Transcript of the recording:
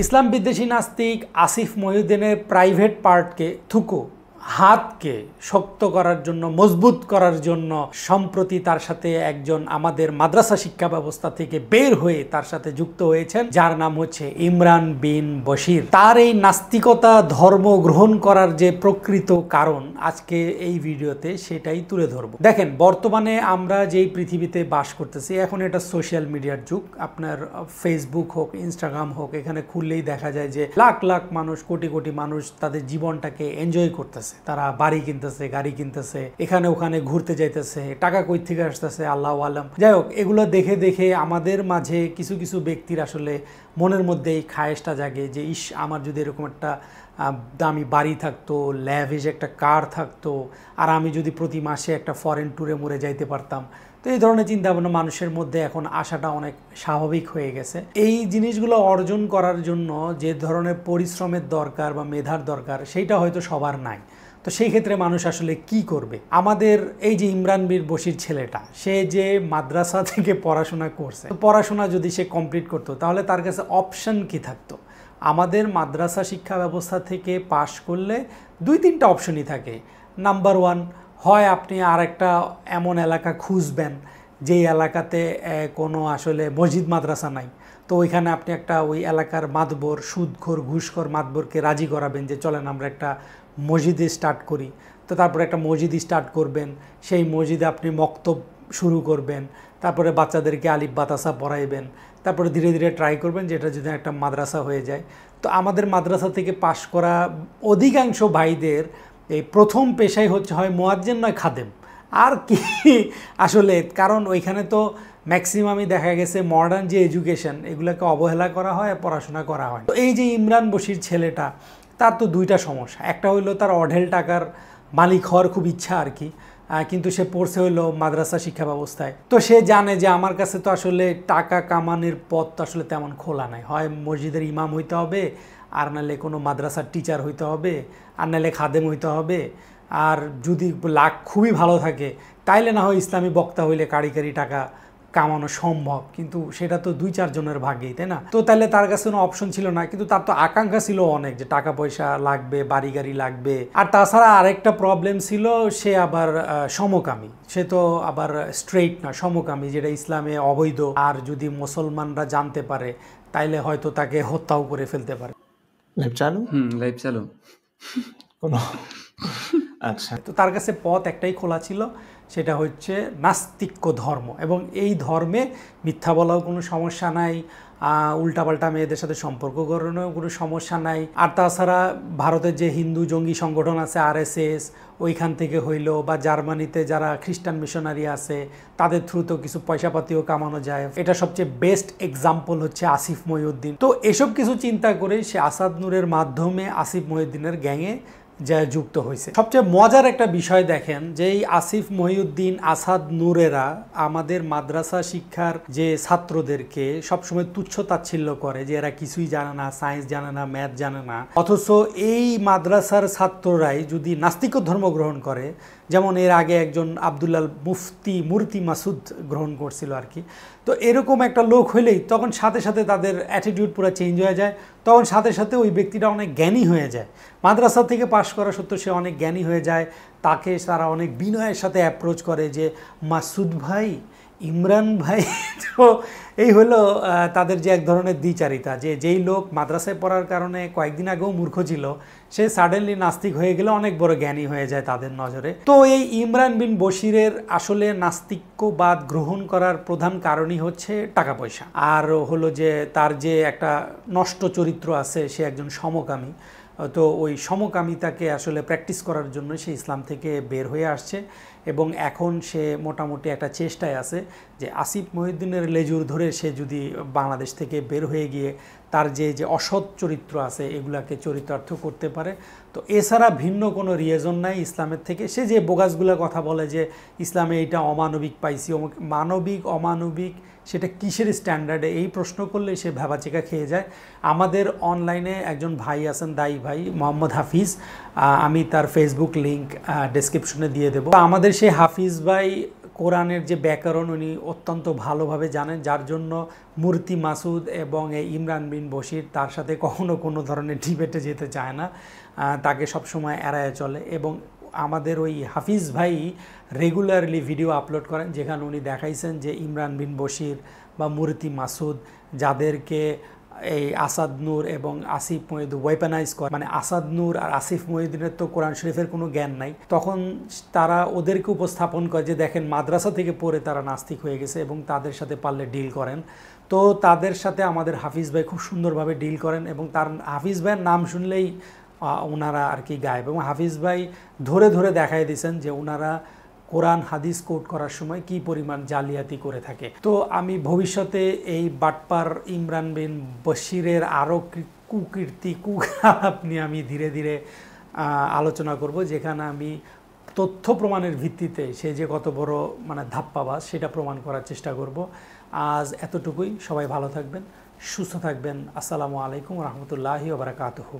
ইসলাম বিদ্বেষী নাস্তিক আসিফ মহিউদ্দিনের প্রাইভেট পার্টকে হাতকে শক্ত করার জন্য, মজবুত করার জন্য সম্প্রতি তার সাথে একজন আমাদের মাদ্রাসা শিক্ষা ব্যবস্থা থেকে বের হয়ে তার সাথে যুক্ত হয়েছেন, যার নাম হচ্ছে ইমরান বিন বশির। তার এই নাস্তিকতা ধর্ম গ্রহণ করার যে প্রকৃত কারণ আজকে এই ভিডিওতে সেটাই তুলে ধরব। দেখেন, বর্তমানে আমরা যেই পৃথিবীতে বাস করতেছি, এখন এটা সোশ্যাল মিডিয়ার যুগ। আপনার ফেসবুক হোক, ইনস্টাগ্রাম হোক, এখানে খুললেই দেখা যায় যে লাখ লাখ মানুষ, কোটি কোটি মানুষ তাদের জীবনটাকে এনজয় করতেছে। তারা বাড়ি কিনতেছে, গাড়ি কিনতেছে, এখানে ওখানে ঘুরতে যাইতেছে, টাকা কই থেকে আসতেছে আল্লাহু আলাম। যাই হোক, এগুলো দেখে দেখে আমাদের মাঝে কিছু কিছু ব্যক্তির আসলে মনের মধ্যে এই খায়েশটা জাগে যে ইস, আমার যদি এরকম একটা দামি বাড়ি থাকতো, ল্যাভিশ একটা কার থাকতো, আর আমি যদি প্রতি মাসে একটা ফরেন ট্যুরে মরে যাইতে পারতাম। তো এই ধরনের চিন্তাভাবনা মানুষের মধ্যে এখন আসাটা অনেক স্বাভাবিক হয়ে গেছে। এই জিনিসগুলো অর্জন করার জন্য যে ধরনের পরিশ্রমের দরকার বা মেধার দরকার, সেইটা হয়তো সবার নাই। তো সেই ক্ষেত্রে মানুষ আসলে কি করবে? আমাদের এই যে ইমরান বিন বশির ছেলেটা, সে যে মাদ্রাসা থেকে পড়াশোনা করছে, পড়াশোনা যদি সে কমপ্লিট করতো তাহলে তার কাছে অপশন কি থাকতো? আমাদের মাদ্রাসা শিক্ষা ব্যবস্থা থেকে পাশ করলে 2-3টা অপশনই থাকে। নাম্বার 1, হয় আপনি আরেকটা এমন এলাকা খুঁজবেন যেই এলাকাতে কোনো আসলে মসজিদ মাদ্রাসা নাই। তো ওইখানে আপনি একটা ওই এলাকার মাতবর, সুদখোর, ঘুষখোর মাতবরকে রাজি করাবেন যে চলেন আমরা একটা মসজিদে স্টার্ট করি। তো তারপরে একটা মসজিদ স্টার্ট করবেন, সেই মসজিদে আপনি মক্তব শুরু করবেন, তারপরে বাচ্চাদেরকে আলিফ বাতাসা পড়াইবেন, তারপরে ধীরে ধীরে ট্রাই করবেন যে এটা যদি একটা মাদ্রাসা হয়ে যায়। তো আমাদের মাদ্রাসা থেকে পাশ করা অধিকাংশ ভাইদের এই প্রথম পেশাই হচ্ছে হয় মুয়াজ্জিন নয় খাদেম। আর কি আসলে, কারণ ওইখানে তো ম্যাক্সিমামই দেখা গেছে মডার্ন যে এডুকেশন, এগুলোকে অবহেলা করা হয়, পড়াশোনা করা হয়। তো এই যে ইমরান বশির ছেলেটা, তার তো 2টা সমস্যা। একটা হইলো তার অঢেল টাকার মালিক হওয়ার খুব ইচ্ছা আর কি, কিন্তু সে পড়ছে হইলো মাদ্রাসা শিক্ষা ব্যবস্থায়। তো সে জানে যে আমার কাছে তো আসলে টাকা কামানোর পথ তো আসলে তেমন খোলা নাই, হয় মসজিদের ইমাম হইতে হবে, আর নাহলে কোনো মাদ্রাসার টিচার হইতে হবে, আর নাহলে খাদেম হইতে হবে, আর যদি লাক খুবই ভালো থাকে তাইলে না হয় ইসলামী বক্তা হইলে কারি কারি টাকা কামানো সম্ভব। কিন্তু সেটা তো 2-4 জনের ভাগ্যেই, তাই না? তো তাহলে তার কাছে কোনো অপশন ছিল না, কিন্তু তার তো আকাঙ্ক্ষা ছিল অনেক যে টাকা পয়সা লাগবে, বাড়ি গাড়ি লাগবে। আর তাছাড়া আরেকটা প্রবলেম ছিল, সে আবার সমকামী। সে তো আবার স্ট্রেইট না, সমকামী, যেটা ইসলামে অবৈধ। আর যদি মুসলমানরা জানতে পারে তাইলে হয়তো তাকে হত্যাও করে ফেলতে পারে। লাইভ চালু কোনো আচ্ছা, তো তার কাছে পথ একটাই খোলা ছিল, সেটা হচ্ছে নাস্তিক্য ধর্ম। এবং এই ধর্মে মিথ্যা বলাও কোনো সমস্যা নাই, উল্টাপাল্টা মেয়েদের সাথে সম্পর্ক করানোও কোনো সমস্যা নাই। আর তাছাড়া ভারতের যে হিন্দু জঙ্গি সংগঠন আছে RSS, ওইখান থেকে হইলো, বা জার্মানিতে যারা খ্রিস্টান মিশনারি আছে তাদের থ্রুতেও কিছু পয়সাপাতিও কামানো যায়। এটা সবচেয়ে বেস্ট এক্সাম্পল হচ্ছে আসিফ মহিউদ্দিন। তো এসব কিছু চিন্তা করে সে আসাদ নূরের মাধ্যমে আসিফ মহিউদ্দিনের গ্যাংয়ে যা যুক্ত হয়েছে। সবচেয়ে মজার একটা বিষয় দেখেন, যে এই আসিফ মহিউদ্দিন, আসাদ নূরেরা আমাদের মাদ্রাসা শিক্ষার যে ছাত্রদেরকে সবসময় তুচ্ছ তাচ্ছিল্য করে যে এরা কিছুই জানে না, সায়েন্স জানে না, ম্যাথ জানে না। অথচ এই মাদ্রাসার ছাত্ররাই যদি নাস্তিক ধর্ম গ্রহণ করে, যেমন এর আগে একজন আব্দুল্লাহ মূর্তি মাসুদ গ্রহণ করছিল আর কি। তো এরকম একটা লোক হইলেই তখন সাথে সাথে তাদের অ্যাটিটিউড পুরো চেঞ্জ হয়ে যায়, তখন সাথে সাথে ওই ব্যক্তিটা অনেক জ্ঞানী হয়ে যায়। মাদ্রাসা থেকে পাশ করা সত্ত্বেও সে অনেক জ্ঞানী হয়ে যায়। তাকে তারা অনেক বিনয়ের সাথে অ্যাপ্রোচ করে যে মাসুদ ভাই, ইমরান ভাই। তো এই হলো তাদের যে এক ধরনের দ্বিচারিতা, যে যেই লোক মাদ্রাসায় পড়ার কারণে কয়েকদিন আগেও মূর্খ ছিল, সে সাডেনলি নাস্তিক হয়ে গেলে অনেক বড় জ্ঞানী হয়ে যায় তাদের নজরে। তো এই ইমরান বিন বশিরের আসলে নাস্তিক্যবাদ গ্রহণ করার প্রধান কারণই হচ্ছে টাকা পয়সা, আর হলো যে তার যে একটা নষ্ট চরিত্র আছে, সে একজন সমকামী। তো ওই সমকামিতাকে আসলে প্র্যাকটিস করার জন্য সে ইসলাম থেকে বের হয়ে আসছে, এবং এখন সে মোটামুটি একটা চেষ্টায় আছে যে আসিফ মহিউদ্দিনের লেজুর ধরে সে যদি বাংলাদেশ থেকে বের হয়ে গিয়ে তার যে অসৎ চরিত্র আছে এগুলাকে চরিতার্থ করতে পারে। তো এছাড়া ভিন্ন কোনো রিয়েজন নাই ইসলামের থেকে। সে যে বোগাসগুলো কথা বলে যে ইসলামে এটা অমানবিক পাইছি, মানবিক অমানবিক সেটা কিসের স্ট্যান্ডার্ডে, এই প্রশ্ন করলে সে ভ্যাবাচিকা খেয়ে যায়। আমাদের অনলাইনে একজন ভাই আছেন, দায়ী ভাই মোহাম্মদ হাফিজ, আমি তার ফেসবুক লিঙ্ক ডেসক্রিপশনে দিয়ে দেবো। আমাদের সেই হাফিজ ভাই কোরআনের যে ব্যাকরণ উনি অত্যন্ত ভালোভাবে জানেন, যার জন্য মূর্তি মাসুদ এবং এই ইমরান বিন বশির তার সাথে কখনো কোনো ধরনের ডিবেটে যেতে চায় না, তাকে সবসময় এড়ায় চলে। এবং আমাদের ওই হাফিজ ভাই রেগুলারলি ভিডিও আপলোড করেন যেখানে উনি দেখাইছেন যে ইমরান বিন বশির বা মূর্তি মাসুদ যাদেরকে এই আসাদ নূর এবং আসিফ মহিউদ্দিন ওয়েপেনাইজ করে, মানে আসাদ নূর আর আসিফ মহিউদ্দিনের তো কোরআন শরীফের কোনো জ্ঞান নাই, তখন তারা ওদেরকে উপস্থাপন করে যে দেখেন মাদ্রাসা থেকে পড়ে তারা নাস্তিক হয়ে গেছে এবং তাদের সাথে পারলে ডিল করেন। তো তাদের সাথে আমাদের হাফিজ ভাই খুব সুন্দরভাবে ডিল করেন এবং তার হাফিজ ভাইয়ের নাম শুনলেই ওনারা আর কি গায়েব। এবং হাফিজ ভাই ধরে ধরে দেখাই দিয়েছেন যে ওনারা কোরআন হাদিস কোট করার সময় কি পরিমাণ জালিয়াতি করে থাকে। তো আমি ভবিষ্যতে এই বাটপার ইমরান বিন বশিরের আরও কুকীর্তি কুখালাপ নিয়ে আমি ধীরে ধীরে আলোচনা করব, যেখানে আমি তথ্য প্রমাণের ভিত্তিতে সে যে কত বড় মানে ধাপ্পাবাজ সেটা প্রমাণ করার চেষ্টা করব। আজ এতটুকুই। সবাই ভালো থাকবেন, সুস্থ থাকবেন। আসসালামু আলাইকুম রহমতুল্লাহি ওয়া বারাকাতুহু।